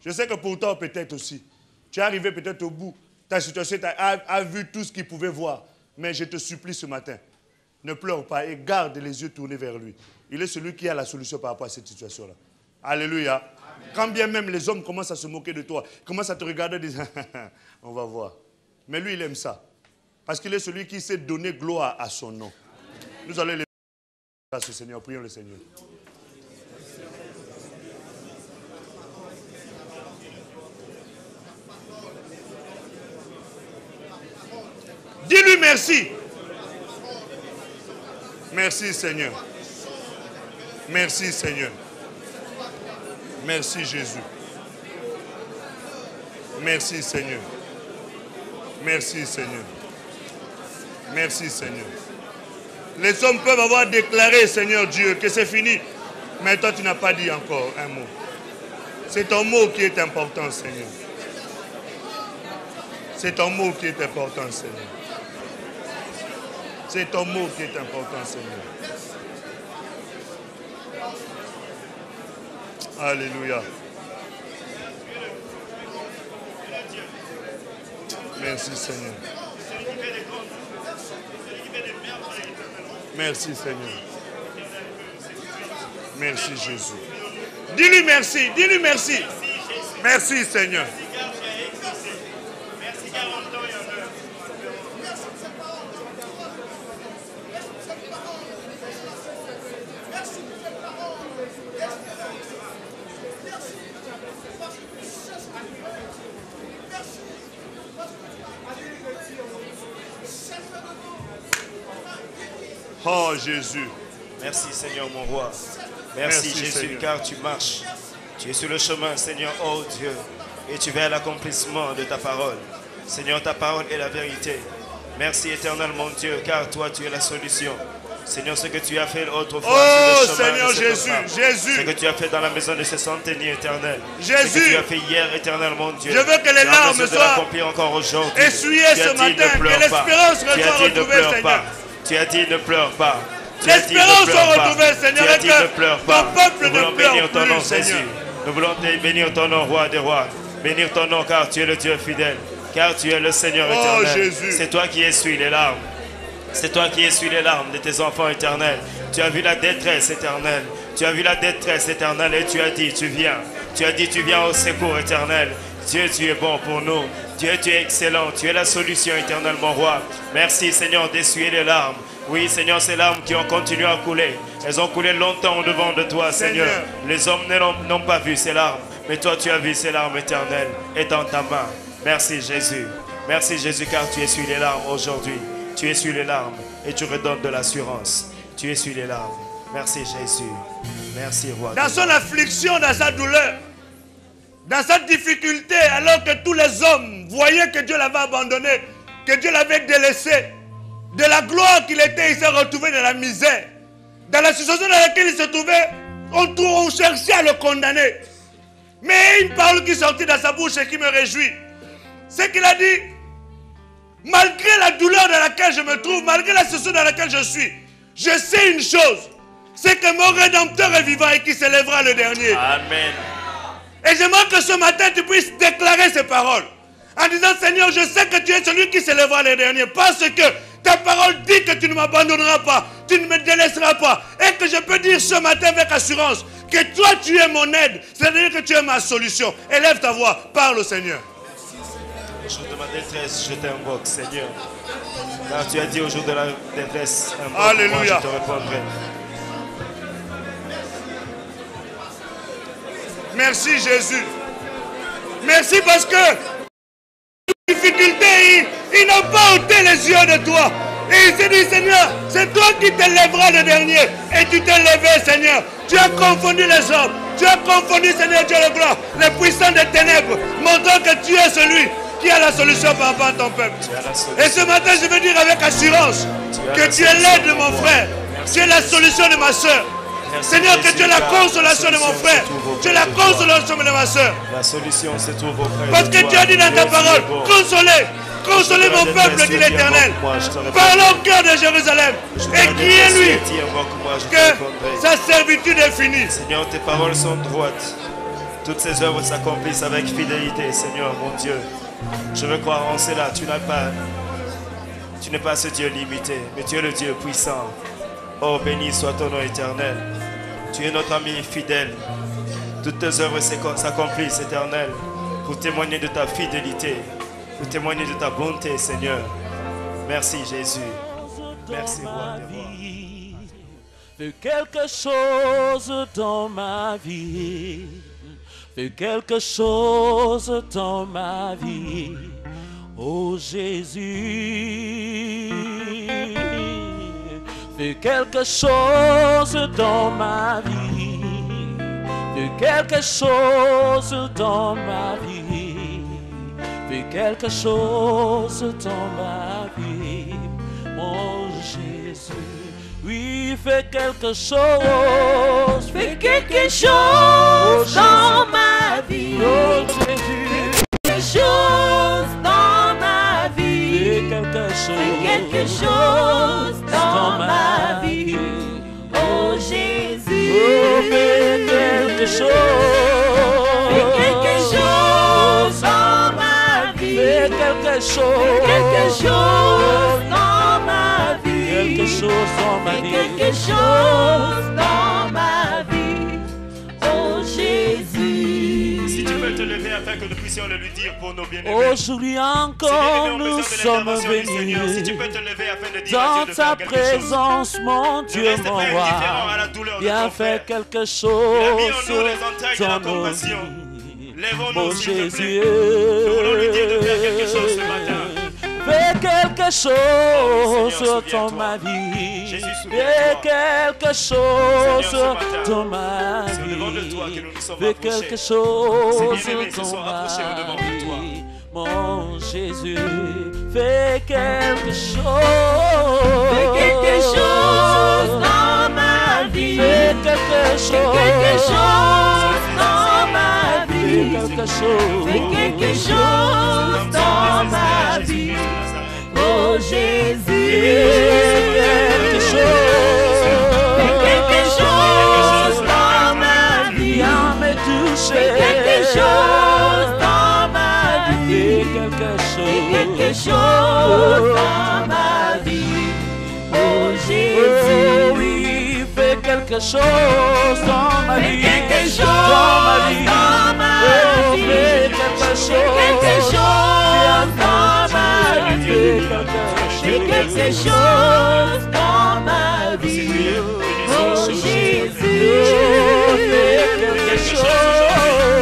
Je sais que pour toi, peut-être aussi, tu es arrivé peut-être au bout. Ta situation a vu tout ce qu'il pouvait voir. Mais je te supplie ce matin, ne pleure pas et garde les yeux tournés vers lui. Il est celui qui a la solution par rapport à cette situation-là. Alléluia. Amen. Quand bien même les hommes commencent à se moquer de toi, commencent à te regarder et disent, on va voir. Mais lui, il aime ça. Parce qu'il est celui qui sait donner gloire à son nom. Amen. Nous allons les grâce au Seigneur. Prions le Seigneur. Dis-lui merci. Merci Seigneur. Merci Seigneur. Merci Jésus. Merci Seigneur. Merci Seigneur. Merci Seigneur. Les hommes peuvent avoir déclaré, Seigneur Dieu, que c'est fini. Mais toi, tu n'as pas dit encore un mot. C'est ton mot qui est important, Seigneur. C'est ton mot qui est important, Seigneur. C'est ton mot qui est important, Seigneur. Alléluia. Merci, Seigneur. Merci, Seigneur. Merci, Jésus. Dis-lui merci. Dis-lui merci. Merci, Seigneur. Oh Jésus. Merci Seigneur mon roi. Merci Jésus Seigneur. car tu marches. Tu es sur le chemin Seigneur, oh Dieu. Et tu vas à l'accomplissement de ta parole. Seigneur, ta parole est la vérité. Merci éternel mon Dieu car toi tu es la solution. Seigneur, ce que tu as fait autrefois Oh sur le chemin Seigneur de cette Jésus, femme, Jésus. ce que tu as fait dans la maison de ce centenier éternel. Jésus. Ce que tu as fait hier éternel mon Dieu. Je veux que les Tu as larmes besoin de soient l'accomplir encore aujourd'hui. essuyées Tu as ce dit, matin, ne pleure que l'espérance pas. Tu as soit dit, ne retrouvée, pleure Seigneur. pas. Tu as dit ne pleure pas. Tu as dit, L'espérance ne pleure soit pas. retrouvée, Seigneur, Tu as et dit que ne pleure ton pas. peuple Nous ne voulons pleure bénir ton nom, plus, Seigneur. Jésus. Nous voulons bénir ton nom, roi des rois. Bénir ton nom, car tu es le Dieu fidèle. Car tu es le Seigneur Oh, éternel. Jésus. C'est toi qui essuies les larmes. C'est toi qui essuies les larmes de tes enfants éternels. Tu as vu la détresse éternelle. Tu as vu la détresse éternelle et tu as dit, tu viens. Tu as dit, tu viens au secours éternel. Dieu, tu es bon pour nous. Dieu, tu es excellent. Tu es la solution éternelle, mon roi. Merci, Seigneur, d'essuyer les larmes. Oui, Seigneur, ces larmes qui ont continué à couler. Elles ont coulé longtemps au devant de toi, Seigneur. Les hommes n'ont pas vu ces larmes. Mais toi, tu as vu ces larmes éternelles et dans ta main. Merci, Jésus. Merci, Jésus, car tu essuies les larmes aujourd'hui. Tu essuies les larmes et tu redonnes de l'assurance. Tu essuies les larmes. Merci, Jésus. Merci, roi. Dans son affliction, dans sa douleur, dans sa difficulté, alors que tous les hommes voyaient que Dieu l'avait abandonné, que Dieu l'avait délaissé, de la gloire qu'il était, il s'est retrouvé dans la misère. Dans la situation dans laquelle il se trouvait, on cherchait à le condamner. Mais une parole qui sortit dans sa bouche et qui me réjouit, c'est qu'il a dit, malgré la douleur dans laquelle je me trouve, malgré la situation dans laquelle je suis, je sais une chose, c'est que mon Rédempteur est vivant et qu'il s'élèvera le dernier. Amen. Et j'aimerais que ce matin tu puisses déclarer ces paroles en disant, Seigneur, je sais que tu es celui qui s'élèvera le dernier, parce que ta parole dit que tu ne m'abandonneras pas, tu ne me délaisseras pas, et que je peux dire ce matin avec assurance que toi tu es mon aide, c'est-à-dire que tu es ma solution. Élève ta voix, parle au Seigneur. Au jour de ma détresse, je t'invoque, Seigneur. Car tu as dit au jour de la détresse, invoque-moi, Alléluia. je te répondrai. Merci Jésus. Merci parce que difficulté, il n'a pas ôté les yeux de toi. Et il s'est dit, Seigneur, c'est toi qui t'élèveras le dernier. Et tu t'es levé, Seigneur. Tu as confondu les hommes. Tu as confondu, Seigneur Dieu de gloire, les puissants des ténèbres, montrant que tu es celui qui a la solution par rapport à ton peuple. Et ce matin, je veux dire avec assurance que tu es l'aide de mon frère. Tu es la solution de ma soeur. Seigneur, que tu es la consolation de mon frère. Tu es la consolation de ma soeur. La solution se trouve auprès de toi. Parce que tu as dit dans ta parole, consolez, consolez mon peuple, dit l'Éternel. Parlons au cœur de Jérusalem et criez-lui que sa servitude est finie. Seigneur, tes paroles sont droites. Toutes ces œuvres s'accomplissent avec fidélité, Seigneur, mon Dieu. Je veux croire en cela. Tu n'es pas ce Dieu limité, mais tu es le Dieu puissant. Oh, béni soit ton nom éternel. Tu es notre ami fidèle. Toutes tes œuvres s'accomplissent, éternel, pour témoigner de ta fidélité, pour témoigner de ta bonté, Seigneur. Merci, Jésus. Merci, roi des rois. Fais quelque chose dans ma vie. Fais quelque chose dans ma vie. Oh Jésus. Fais quelque chose dans ma vie. Fais fais quelque chose dans ma vie. Fais quelque chose dans ma vie, mon Jésus. Oui, fais quelque chose. Fais quelque chose dans ma vie. Oh Jésus. Quelque chose dans ma vie. Fais quelque chose. Fais quelque chose dans ma vie. Oh Jésus. Oh, fais quelque chose. Fais quelque chose dans ma vie. Fais quelque chose. Fais quelque chose dans ma vie. Quelque chose dans ma Fais vie. quelque chose dans ma vie. Oh Jésus. Si tu peux te lever afin que nous puissions le lui dire pour nos bien-aimés. Aujourd'hui Si encore bien-aimés ont nous besoin de sommes l'intervention du Seigneur, si tu venus peux te lever afin de dire à dans Dieu de ta faire quelque chose. présence, mon Ne Dieu, reste mon pas roi. indifférent à la douleur de Viens ton faire frère. quelque Il a mis chose en nous les entrailles de la dans nos compassion. vies. Lèvons-nous, Mon s'il te Jésus, plaît. Nous voulons lui dire de faire quelque chose ce matin. fais quelque chose Oh, Seigneur, dans souviens-toi. ma vie. Jésus, Fais souviens-toi. quelque chose Seigneur, ce matin, dans ma c'est au-devant de toi vie. que nous nous sommes Fais rapprochés. quelque chose Ces bien-aimés se sont dans rapprochés ma au-devant de toi. vie. Mon Jésus, fais quelque chose. Fais quelque chose dans ma vie. Fais quelque chose. Fais quelque chose dans ma Fais vie. quelque chose. Fais quelque chose dans ma vie. Oh Jésus. Quelque chose. Fais quelque chose dans ma vie. Viens me toucher. Fais quelque chose dans ma Fais vie. quelque Fais quelque chose. chose dans ma vie. Oh Oh Jésus. oui, fais quelque chose dans ma Fais vie. quelque chose Dans ma vie. dans ma Oh, vie. fais quelque chose. Fais quelque chose dans ma Fais vie. Fais quelque quelque chose. chose dans ma vie. Oh Jésus. Fais quelque chose.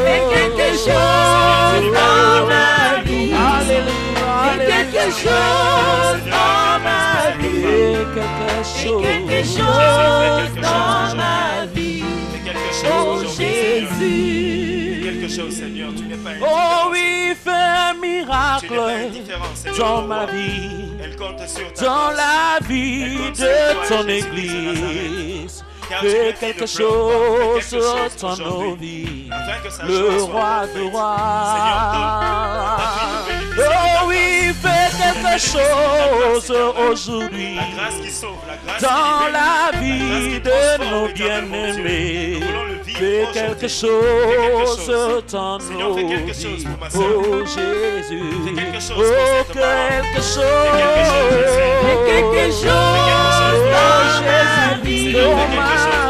Fais quelque chose dans ma vie. Alléluia. Fais quelque chose dans ma vie. Fais quelque Fais chose. quelque chose dans ma vie. Fais quelque chose Oh aujourd'hui, Seigneur. Fais Jésus. quelque chose, Seigneur. Tu n'es pas Oh indifférent. oui, fais un Tu n'es pas miracle indifférent, Seigneur. dans mon ma roi. vie, Elle compte sur ta dans grâce. la vie de ton église. Fais quelque chose dans nos vies, le roi de rois. Oh oui, fais quelque chose aujourd'hui La grâce qui sauve, la grâce dans qui la libère, vie la grâce qui de transforme nos éternellement, Dieu. bien-aimés. Nous voulons le vivre Fais aujourd'hui. quelque Fais chose quelque chose. dans Seigneur, nos fais quelque chose vies. pour ma sœur. Oh Jésus, Fais quelque chose oh pour cette quelque chose, chose. Fais quelque chose dans ma vie. Dans Fais ma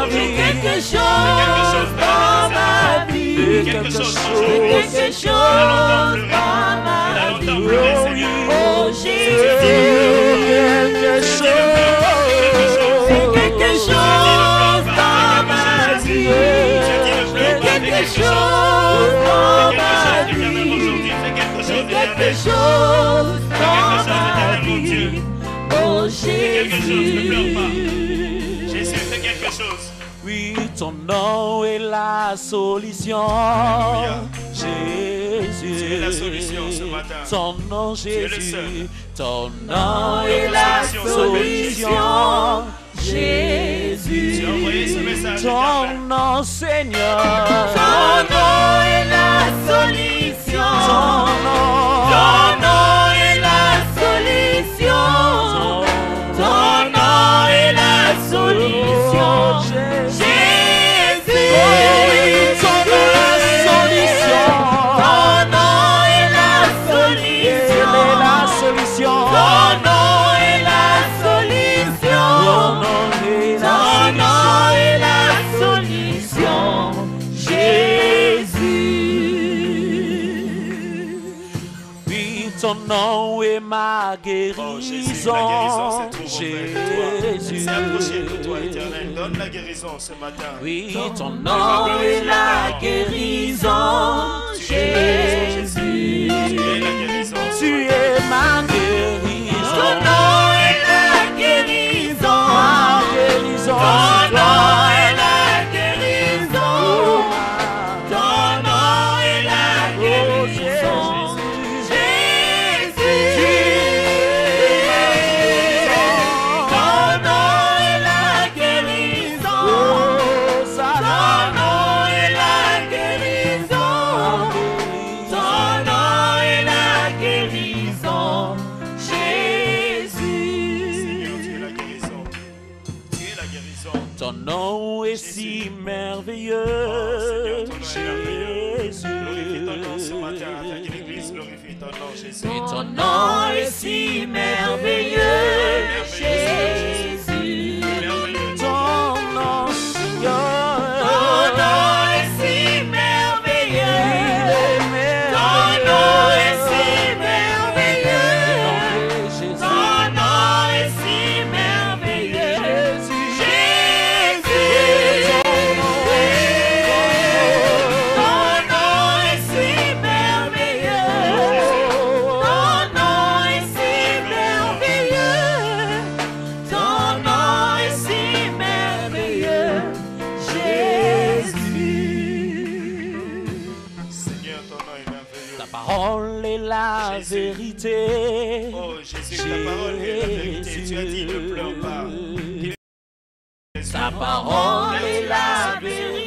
Fais vie. quelque chose dans ma vie. Fais quelque quelque chose. Fais quelque chose. chose dans ma vie. Oh Jésus. Quelque chose. Fais quelque chose dans ma vie. Fais quelque chose dans ma vie. Fais quelque chose dans ma vie. Oh Jésus. Jésus, fais quelque chose. Oui, ton nom est la solution. Jésus. Tu es la solution ce matin. Ton nom, es le Jésus. seul. Ton nom est est la solution. Tu Jésus. as envoyé ce message. Ton nom, Seigneur. Ton nom est la solution. Ton nom. Ton nom est la solution. Ton nom est la solution. Jésus. Ton nom est la solution. Ton nom est la Elle solution. est la solution. Ton nom est la solution. Ton nom est la Ton nom solution. est la solution. Jésus. Oui, ton nom est ma Oh Jésus, la guérison guérison. se trouve auprès de toi. Elle Jésus. s'est approchée de toi, Éternel. Donne la guérison ce matin. Oui, ton nom Nom est la guérison. Jésus. Tu es la guérison. tu es ma Ton guérison. nom est la guérison. Ma guérison. Ton nom est la guérison. ton nom est si merveilleux. Jésus. Glorifie ton nom ce matin, afin que l'Église glorifie ton nom, Jésus. Et ton nom est si merveilleux, Jésus. Ton nom, Seigneur. Ton nom est si merveilleux. Ton nom est si merveilleux. Ton nom est si merveilleux, Jésus. Ton nom est si merveilleux. Ton nom est si merveilleux. Ton nom est si merveilleux, Jésus. Seigneur, ton nom est merveilleux. Ta parole est la Jésus. vérité. Oh Jésus, ta parole est la vérité. Tu as dit ne pleure pas. Ta parole est la vérité.